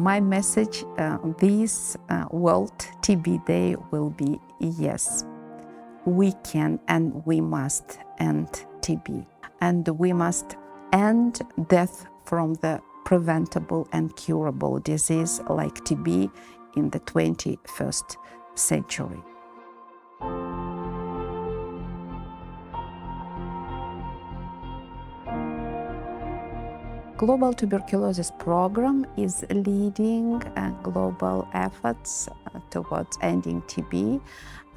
My message this World TB Day will be yes, we can and we must end TB. And we must end death from the preventable and curable disease like TB in the 21st century. Global Tuberculosis Program is leading global efforts towards ending TB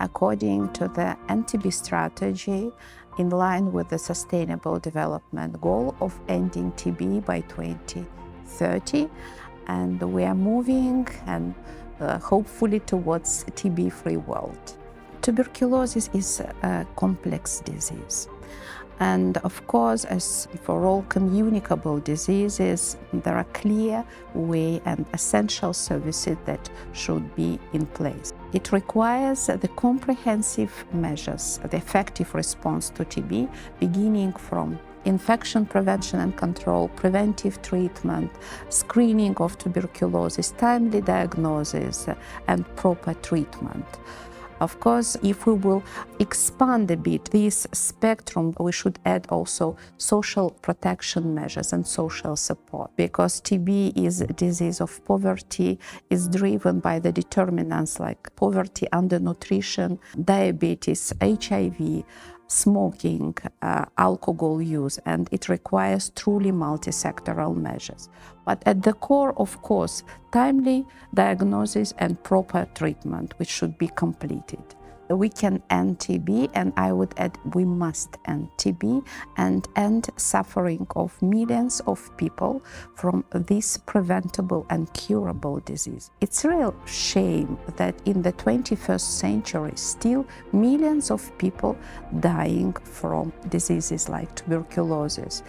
according to the TB strategy in line with the Sustainable Development Goal of ending TB by 2030. And we are moving and hopefully towards TB-free world. Tuberculosis is a complex disease. And of course, as for all communicable diseases, there are clear way and essential services that should be in place. It requires the comprehensive measures, the effective response to TB, beginning from infection prevention and control, preventive treatment, screening of tuberculosis, timely diagnosis, and proper treatment. Of course, if we will expand a bit this spectrum, we should add also social protection measures and social support, because TB is a disease of poverty, is driven by the determinants like poverty, undernutrition, diabetes, HIV, smoking, alcohol use, and it requires truly multi-sectoral measures. But at the core, of course, timely diagnosis and proper treatment, which should be completed. We can end TB, and I would add we must end TB and end suffering of millions of people from this preventable and curable disease. It's a real shame that in the 21st century still millions of people dying from diseases like tuberculosis.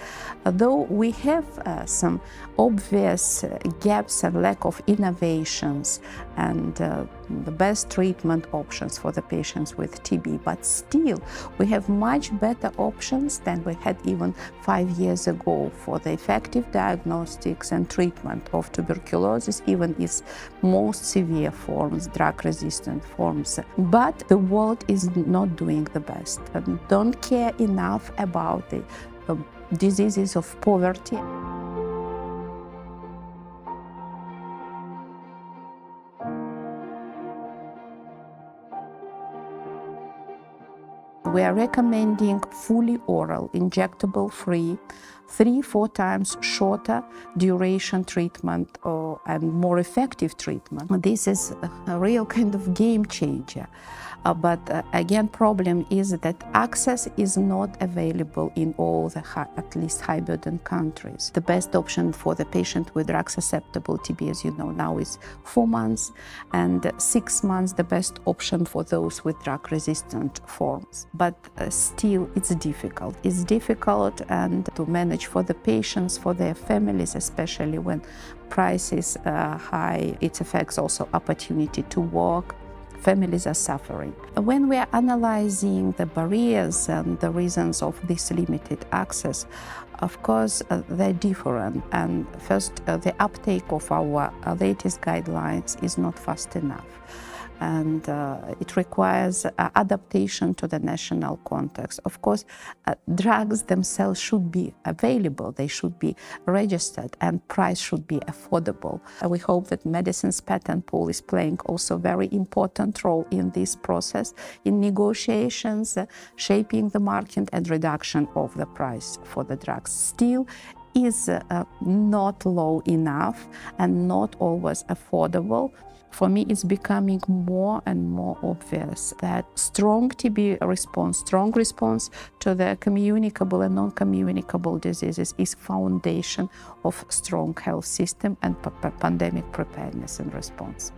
Though we have some obvious gaps and lack of innovations and the best treatment options for the patients with TB, but still we have much better options than we had even 5 years ago for the effective diagnostics and treatment of tuberculosis, even its most severe forms, drug-resistant forms. But the world is not doing the best and don't care enough about the diseases of poverty. We are recommending fully oral, injectable-free, 3-4 times shorter duration treatment and more effective treatment. This is a real kind of game changer. But again, problem is that access is not available in all the at least high-burden countries. The best option for the patient with drug-susceptible TB, as you know now, is 4 months, and 6 months the best option for those with drug-resistant forms. But still, it's difficult. It's difficult and to manage for the patients, for their families, especially when prices are high. It affects also opportunity to work. Families are suffering. When we are analyzing the barriers and the reasons of this limited access, of course, they're different. And first, the uptake of our latest guidelines is not fast enough. And it requires adaptation to the national context. Of course, drugs themselves should be available, they should be registered, and price should be affordable. We hope that Medicines Patent Pool is playing also a very important role in this process, in negotiations, shaping the market and reduction of the price for the drugs. Still, is not low enough and not always affordable. For me, it's becoming more and more obvious that strong TB response, strong response to the communicable and non-communicable diseases is foundation of strong health system and pandemic preparedness and response.